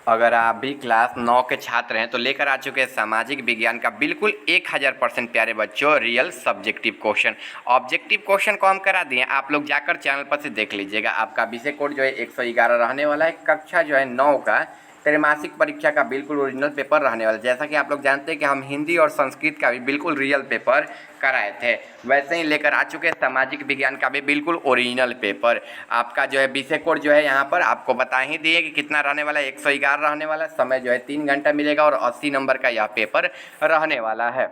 अगर आप भी क्लास 9 के छात्र हैं तो लेकर आ चुके हैं सामाजिक विज्ञान का बिल्कुल 1000% प्यारे बच्चों real subjective question. Objective question को हम करा दिए, आप लोग जाकर चैनल पर से देख लीजिएगा। आपका विषय कोड जो है 111 रहने वाला है। कक्षा जो है 9 का त्रैमासिक परीक्षा का बिल्कुल ओरिजिनल पेपर रहने वाला है। जैसा कि आप लोग जानते हैं कि हम हिंदी और संस्कृत का भी बिल्कुल रियल पेपर कराए थे, वैसे ही लेकर आ चुके हैं सामाजिक विज्ञान का भी बिल्कुल ओरिजिनल पेपर। आपका जो है विषय कोड जो है यहाँ पर आपको बता ही दिए कि कितना रहने वाला है, 111 रहने वाला है। समय जो है 3 घंटा मिलेगा और 80 नंबर का यह पेपर रहने वाला है।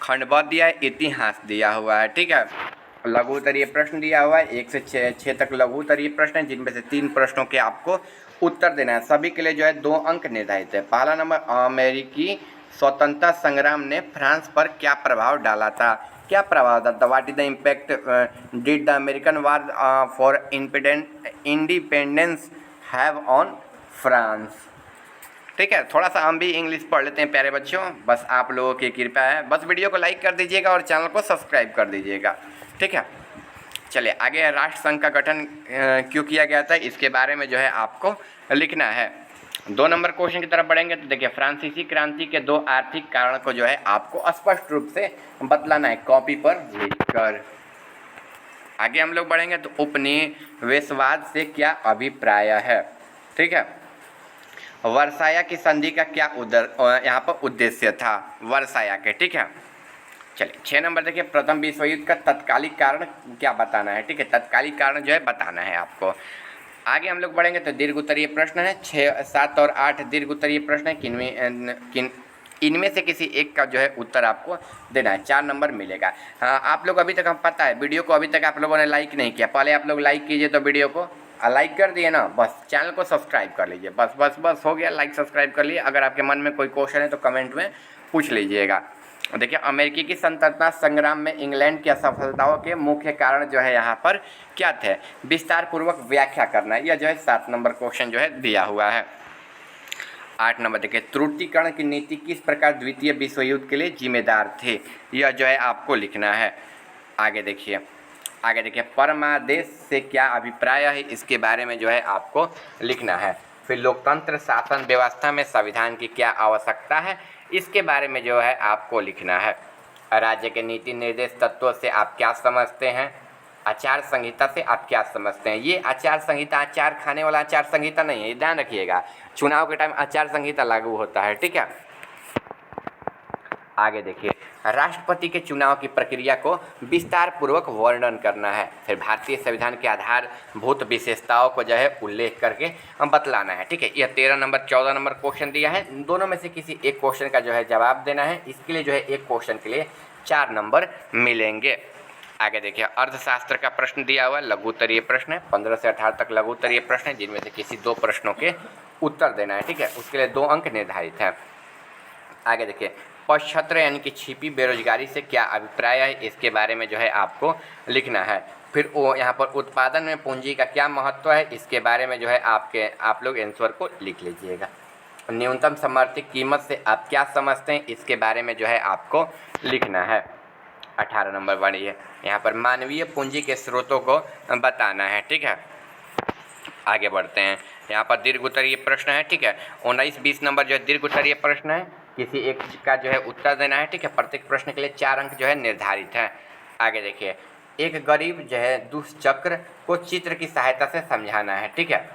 खंडबद्ध दिया है, इतिहास दिया हुआ है, ठीक है। लघु उत्तरीय प्रश्न दिया हुआ है, 1 से 6 तक लघु उत्तरीय प्रश्न है, जिनमें से 3 प्रश्नों के आपको उत्तर देना है। सभी के लिए जो है 2 अंक निर्धारित है। पहला नंबर, अमेरिकी स्वतंत्रता संग्राम ने फ्रांस पर क्या प्रभाव डाला था? क्या प्रभाव था? What is the impact did the American war for independence have on France? ठीक है, थोड़ा सा हम भी इंग्लिश पढ़ लेते हैं प्यारे बच्चों, बस आप लोगों की कृपा है। बस वीडियो को लाइक कर दीजिएगा और चैनल को सब्सक्राइब कर दीजिएगा, ठीक है। चलिए आगे, राष्ट्र संघ का गठन क्यों किया गया था, इसके बारे में जो है आपको लिखना है। 2 नंबर क्वेश्चन की तरफ बढ़ेंगे तो देखिए, फ्रांसीसी क्रांति के 2 आर्थिक कारण को जो है आपको स्पष्ट रूप से बतलाना है कॉपी पर लिखकर। आगे हम लोग बढ़ेंगे तो उपनिवेशवाद से क्या अभिप्राय है, ठीक है। वर्साया की संधि का क्या यहाँ पर उद्देश्य था वर्साया के, ठीक है। चलिए 6 नंबर देखिए, प्रथम विश्व युद्ध का तत्कालिक कारण क्या बताना है, ठीक है। तत्कालिक कारण जो है बताना है आपको। आगे हम लोग बढ़ेंगे तो दीर्घ उत्तरीय प्रश्न है, 6, 7 और 8 दीर्घ उत्तरीय प्रश्न है। इनमें से किसी एक का जो है उत्तर आपको देना है, 4 नंबर मिलेगा। हाँ, आप लोग अभी तक, हम पता है वीडियो को अभी तक आप लोगों ने लाइक नहीं किया, पहले आप लोग लाइक कीजिए तो वीडियो को लाइक कर दिए ना, बस चैनल को सब्सक्राइब कर लीजिए, बस बस बस हो गया, लाइक सब्सक्राइब कर लिए। अगर आपके मन में कोई क्वेश्चन है तो कमेंट में पूछ लीजिएगा। देखिए, अमेरिकी की स्वतंत्रता संग्राम में इंग्लैंड की असफलताओं के मुख्य कारण जो है यहाँ पर क्या थे, विस्तार पूर्वक व्याख्या करना है। यह जो है 7 नंबर क्वेश्चन जो है दिया हुआ है। 8 नंबर देखिए, त्रुटिकरण की नीति किस प्रकार द्वितीय विश्व युद्ध के लिए जिम्मेदार थी, यह जो है आपको लिखना है। आगे देखिए, परमादेश से क्या अभिप्राय है, इसके बारे में जो है आपको लिखना है। फिर लोकतंत्र शासन व्यवस्था में संविधान की क्या आवश्यकता है, इसके बारे में जो है आपको लिखना है। राज्य के नीति निर्देश तत्वों से आप क्या समझते हैं, आचार संहिता से आप क्या समझते हैं। ये आचार संहिता अचार खाने वाला आचार संहिता नहीं है, ये ध्यान रखिएगा। चुनाव के टाइम आचार संहिता लागू होता है, ठीक है। आगे देखिए, राष्ट्रपति के चुनाव की प्रक्रिया को विस्तार पूर्वक वर्णन करना है। फिर भारतीय संविधान के आधारभूत विशेषताओं को जो है उल्लेख करके बतलाना है, ठीक है। यह 13 नंबर 14 नंबर क्वेश्चन दिया है, दोनों में से किसी एक क्वेश्चन का जो है जवाब देना है। इसके लिए जो है एक क्वेश्चन के लिए 4 नंबर मिलेंगे। आगे देखिए, अर्थशास्त्र का प्रश्न दिया हुआ है, लघु उत्तरीय प्रश्न है, 15 से 18 तक लघु उत्तरीय प्रश्न है, जिनमें से किसी 2 प्रश्नों के उत्तर देना है, ठीक है। उसके लिए 2 अंक निर्धारित है। आगे देखिए, पक्षछत्र यानी कि छिपी बेरोजगारी से क्या अभिप्राय है, इसके बारे में जो है आपको लिखना है। फिर वो यहाँ पर उत्पादन में पूंजी का क्या महत्व है, इसके बारे में जो है आप लोग आंसर को लिख लीजिएगा। न्यूनतम समर्थित कीमत से आप क्या समझते हैं, इसके बारे में जो है आपको लिखना है। 18 नंबर बढ़िए, यहाँ पर मानवीय पूंजी के स्रोतों को बताना है, ठीक है। आगे बढ़ते हैं, यहाँ पर दीर्घ उत्तरीय प्रश्न है, ठीक है। 19-20 नंबर जो है दीर्घ उत्तरीय प्रश्न है, किसी एक का जो है उत्तर देना है, ठीक है। प्रत्येक प्रश्न के लिए 4 अंक जो है निर्धारित है। आगे देखिए, एक गरीब जो है दुष्चक्र को चित्र की सहायता से समझाना है, ठीक है।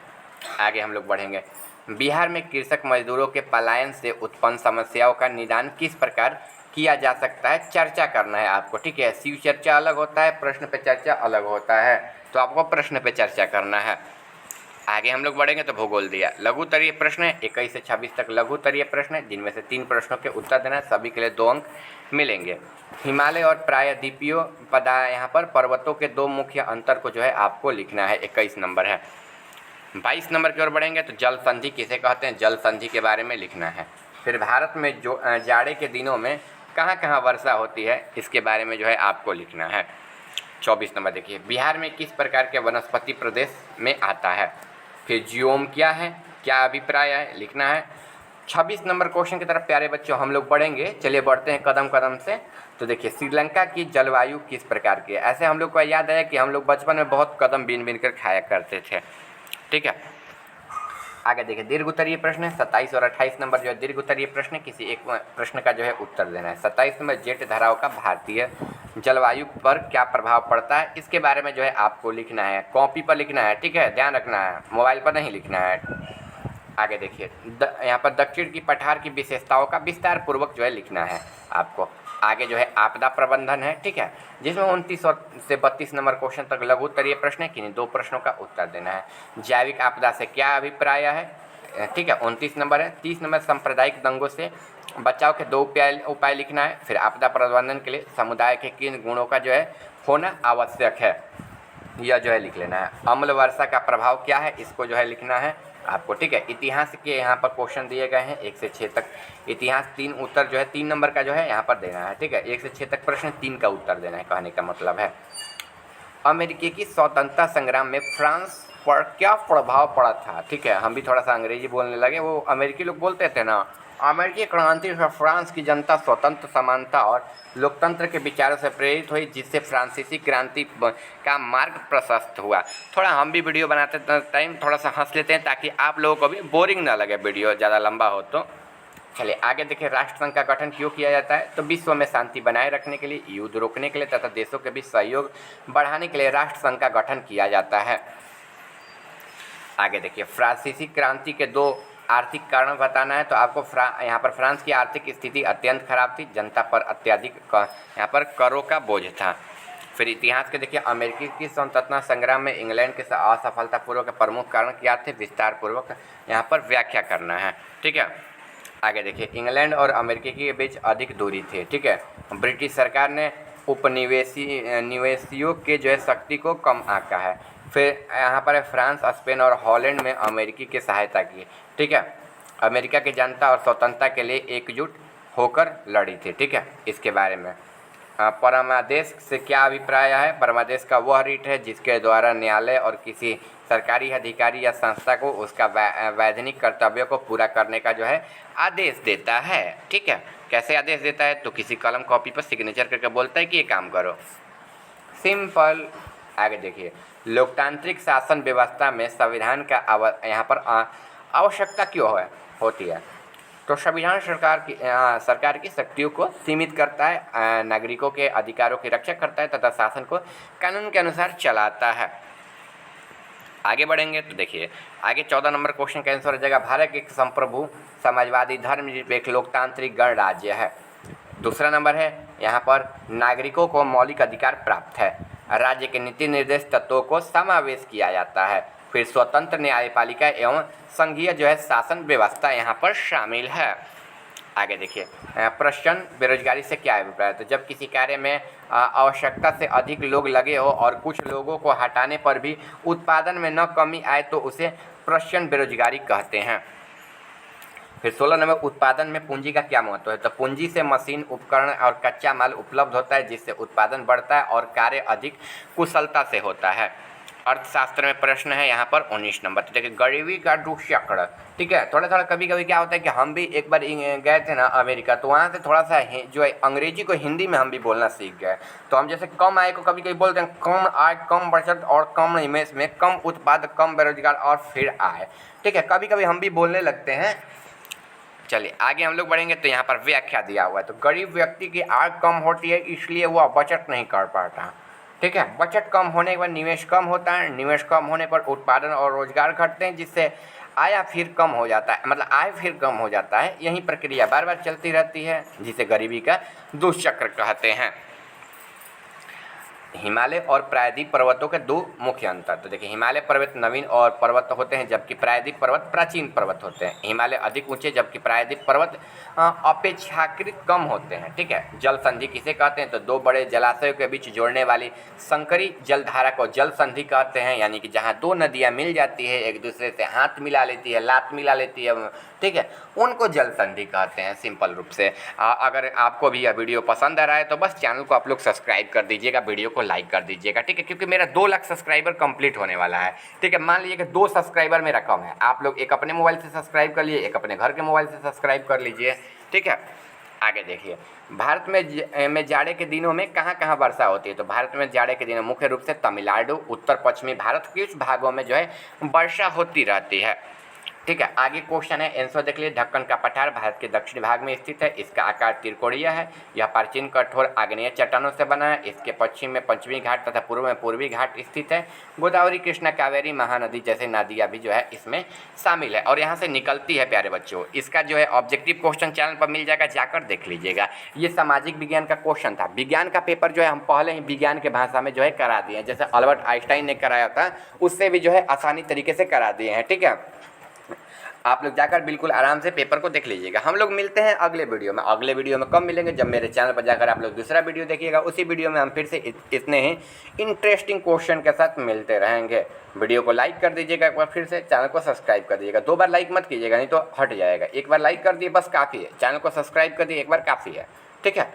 आगे हम लोग बढ़ेंगे, बिहार में कृषक मजदूरों के पलायन से उत्पन्न समस्याओं का निदान किस प्रकार किया जा सकता है, चर्चा करना है आपको, ठीक है। शिव चर्चा अलग होता है, प्रश्न पे चर्चा अलग होता है, तो आपको प्रश्न पे चर्चा करना है। आगे हम लोग बढ़ेंगे तो भूगोल दिया, लघु उत्तरीय प्रश्न है, 21 से 26 तक लघु उत्तरीय प्रश्न है, जिनमें से 3 प्रश्नों के उत्तर देना है। सभी के लिए 2 अंक मिलेंगे। हिमालय और प्रायद्वीपीय यहाँ पर पर्वतों के 2 मुख्य अंतर को जो है आपको लिखना है, 21 नंबर है। 22 नंबर की ओर बढ़ेंगे तो जल संधि किसे कहते हैं, जल संधि के बारे में लिखना है। फिर भारत में जो जाड़े के दिनों में कहाँ कहाँ वर्षा होती है, इसके बारे में जो है आपको लिखना है। 24 नंबर देखिए, बिहार में किस प्रकार के वनस्पति प्रदेश में आता है। फिर जियोम क्या है, क्या अभिप्राय है, लिखना है। 26 नंबर क्वेश्चन की तरफ प्यारे बच्चों हम लोग बढ़ेंगे। चलिए बढ़ते हैं कदम कदम से। तो देखिए, श्रीलंका की जलवायु किस प्रकार की है। ऐसे हम लोग को याद है कि हम लोग बचपन में बहुत कदम बीन बीन कर खाया करते थे, ठीक है। आगे देखिए दीर्घ उत्तरीय प्रश्न है 27 और 28 नंबर जो है दीर्घ उत्तरीय प्रश्न है, किसी एक प्रश्न का जो है उत्तर देना है। 27 नंबर जेट धाराओं का भारतीय जलवायु पर क्या प्रभाव पड़ता है, इसके बारे में जो है आपको लिखना है, कॉपी पर लिखना है, ठीक है, ध्यान रखना है, मोबाइल पर नहीं लिखना है। आगे देखिए यहाँ पर दक्षिण की पठार की विशेषताओं का विस्तार पूर्वक जो है लिखना है आपको। आगे जो है आपदा प्रबंधन है, ठीक है, जिसमें 29 से 32 नंबर क्वेश्चन तक लघु उत्तरीय प्रश्न है, किन्हीं 2 प्रश्नों का उत्तर देना है। जैविक आपदा से क्या अभिप्राय है, ठीक है, 29 नंबर है। 30 नंबर सांप्रदायिक दंगों से बचाव के 2 उपाय लिखना है। फिर आपदा प्रबंधन के लिए समुदाय के किन गुणों का जो है होना आवश्यक है, यह जो है लिख लेना है। अम्ल वर्षा का प्रभाव क्या है, इसको जो है लिखना है आपको, ठीक है। इतिहास के यहाँ पर क्वेश्चन दिए गए हैं 1 से 6 तक। इतिहास 3 उत्तर जो है 3 नंबर का जो है यहाँ पर देना है, ठीक है। 1 से 6 तक प्रश्न 3 का उत्तर देना है, कहने का मतलब है। अमेरिकी की स्वतंत्रता संग्राम में फ्रांस पर क्या प्रभाव पड़ा था, ठीक है। हम भी थोड़ा सा अंग्रेजी बोलने लगे, वो अमेरिकी लोग बोलते थे ना। अमेरिकी क्रांति से फ्रांस की जनता स्वतंत्र, समानता और लोकतंत्र के विचारों से प्रेरित हुई, जिससे फ्रांसीसी क्रांति का मार्ग प्रशस्त हुआ। थोड़ा हम भी वीडियो बनाते टाइम थोड़ा सा हंस लेते हैं ताकि आप लोगों को भी बोरिंग ना लगे, वीडियो ज़्यादा लंबा हो तो। चलिए आगे देखिए, राष्ट्रसंघ का गठन क्यों किया जाता है, तो विश्व में शांति बनाए रखने के लिए, युद्ध रोकने के लिए तथा देशों के बीच सहयोग बढ़ाने के लिए राष्ट्रसंघ का गठन किया जाता है। आगे देखिए, फ्रांसीसी क्रांति के 2 आर्थिक कारण बताना है, तो आपको यहाँ पर फ्रांस की आर्थिक स्थिति अत्यंत खराब थी, जनता पर अत्यधिक यहाँ पर करों का बोझ था। फिर इतिहास के देखिए, अमेरिकी की स्वतंत्रता संग्राम में इंग्लैंड के असफलतापूर्वक प्रमुख कारण क्या थे, विस्तार पूर्वक यहाँ पर व्याख्या करना है, ठीक है। आगे देखिए, इंग्लैंड और अमेरिका के बीच अधिक दूरी थी, ठीक है। ब्रिटिश सरकार ने निवेशियों के जो है शक्ति को कम आंका है। फिर यहाँ पर फ्रांस, स्पेन और हॉलैंड में अमेरिकी की सहायता की, ठीक है। अमेरिका की जनता और स्वतंत्रता के लिए एकजुट होकर लड़ी थी, ठीक है। इसके बारे में परमादेश से क्या अभिप्राय है, परमादेश का वह रीट है जिसके द्वारा न्यायालय और किसी सरकारी अधिकारी या संस्था को उसका वैधानिक कर्तव्यों को पूरा करने का जो है आदेश देता है, ठीक है। कैसे आदेश देता है, तो किसी कलम कॉपी पर सिग्नेचर करके बोलता है कि ये काम करो, सिंपल। आगे देखिए, लोकतांत्रिक शासन व्यवस्था में संविधान का यहाँ पर आवश्यकता क्यों होती है, तो संविधान सरकार की शक्तियों को सीमित करता है, नागरिकों के अधिकारों की रक्षा करता है तथा शासन को कानून के अनुसार चलाता है। आगे बढ़ेंगे तो देखिए, आगे 14 नंबर क्वेश्चन का आंसर हो जाएगा, भारत एक संप्रभु समाजवादी धर्मनिरपेक्ष लोकतांत्रिक गणराज्य है। दूसरा नंबर है, यहाँ पर नागरिकों को मौलिक अधिकार प्राप्त है, राज्य के नीति निर्देश तत्वों को समावेश किया जाता है। फिर स्वतंत्र न्यायपालिका एवं संघीय जो है शासन व्यवस्था यहाँ पर शामिल है। आगे देखिए, प्रश्न बेरोजगारी से क्या अभिप्राय है, तो जब किसी कार्य में आवश्यकता से अधिक लोग लगे हो और कुछ लोगों को हटाने पर भी उत्पादन में न कमी आए तो उसे प्रश्न बेरोजगारी कहते हैं। फिर 16 नंबर, उत्पादन में पूंजी का क्या महत्व है, तो पूंजी से मशीन, उपकरण और कच्चा माल उपलब्ध होता है, जिससे उत्पादन बढ़ता है और कार्य अधिक कुशलता से होता है। अर्थशास्त्र में प्रश्न है यहाँ पर 19 नंबर, तो देखिए गरीबी का दुष्चक्र, ठीक है। थोड़ा थोड़ा कभी कभी क्या होता है कि हम भी एक बार गए थे ना अमेरिका, तो वहाँ से थोड़ा सा जो है अंग्रेजी को हिंदी में हम भी बोलना सीख गए। तो हम जैसे कम आय को कभी कभी बोलते हैं कम आय, कम बचत और कम निवेश में कम उत्पाद, कम बेरोजगार और फिर आय, ठीक है। कभी कभी हम भी बोलने लगते हैं। चलिए आगे हम लोग बढ़ेंगे, तो यहाँ पर व्याख्या दिया हुआ है, तो गरीब व्यक्ति की आय कम होती है इसलिए वह बचत नहीं कर पाता, ठीक है। बचत कम होने के बाद निवेश कम होता है, निवेश कम होने पर उत्पादन और रोजगार घटते हैं, जिससे आय फिर कम हो जाता है, मतलब आय फिर कम हो जाता है। यही प्रक्रिया बार बार चलती रहती है, जिसे गरीबी का दुष्चक्र कहते हैं। हिमालय और प्रायद्वीप पर्वतों के 2 मुख्य अंतर, तो देखिए हिमालय पर्वत नवीन और पर्वत होते हैं जबकि प्रायद्वीप पर्वत प्राचीन पर्वत होते हैं। हिमालय अधिक ऊंचे जबकि प्रायद्वीप पर्वत अपेक्षाकृत कम होते हैं, ठीक है। जल संधि किसे कहते हैं, तो 2 बड़े जलाशयों के बीच जोड़ने वाली संकरी जलधारा को जल संधि कहते हैं, यानी कि जहाँ 2 नदियाँ मिल जाती है, एक दूसरे से हाथ मिला लेती है, लात मिला लेती है, ठीक है, उनको जल संधि कहते हैं सिंपल रूप से। अगर आपको भी यह वीडियो पसंद आ रहा है तो बस चैनल को आप लोग सब्सक्राइब कर दीजिएगा, वीडियो को लाइक कर दीजिएगा, ठीक है, क्योंकि मेरा 2 लाख सब्सक्राइबर कंप्लीट होने वाला है, ठीक है। मान लीजिए कि 2 सब्सक्राइबर मेरा कम है, आप लोग एक अपने मोबाइल से सब्सक्राइब कर लीजिए, एक अपने घर के मोबाइल से सब्सक्राइब कर लीजिए, ठीक है। आगे देखिए, भारत में जाड़े के दिनों में कहाँ कहाँ वर्षा होती है, तो भारत में जाड़े के दिनों मुख्य रूप से तमिलनाडु, उत्तर पश्चिमी भारत के कुछ भागों में जो है वर्षा होती रहती है। ठीक है। आगे क्वेश्चन है, आंसर देख लीजिए। ढक्कन का पठार भारत के दक्षिणी भाग में स्थित है। इसका आकार त्रिकोणीय है। यह प्राचीन कठोर आग्नेय चट्टानों से बना है। इसके पश्चिम में पंचमी घाट तथा पूर्व में पूर्वी घाट स्थित है। गोदावरी, कृष्णा, कावेरी, महानदी जैसे नदियाँ भी जो है इसमें शामिल है और यहाँ से निकलती है प्यारे बच्चों। इसका जो है ऑब्जेक्टिव क्वेश्चन चैनल पर मिल जाएगा, जाकर देख लीजिएगा। ये सामाजिक विज्ञान का क्वेश्चन था। विज्ञान का पेपर जो है हम पहले ही विज्ञान के भाषा में जो है करा दिए हैं, जैसे अल्बर्ट आइंस्टाइन ने कराया था उससे भी जो है आसानी तरीके से करा दिए हैं। ठीक है, आप लोग जाकर बिल्कुल आराम से पेपर को देख लीजिएगा। हम लोग मिलते हैं अगले वीडियो में। अगले वीडियो में कब मिलेंगे, जब मेरे चैनल पर जाकर आप लोग दूसरा वीडियो देखिएगा। उसी वीडियो में हम फिर से इतने ही इंटरेस्टिंग क्वेश्चन के साथ मिलते रहेंगे। वीडियो को लाइक कर दीजिएगा, एक बार फिर से चैनल को सब्सक्राइब कर दीजिएगा। 2 बार लाइक मत कीजिएगा, नहीं तो हट जाएगा। एक बार लाइक कर दिए बस काफ़ी है, चैनल को सब्सक्राइब कर दिए एक बार काफ़ी है। ठीक है।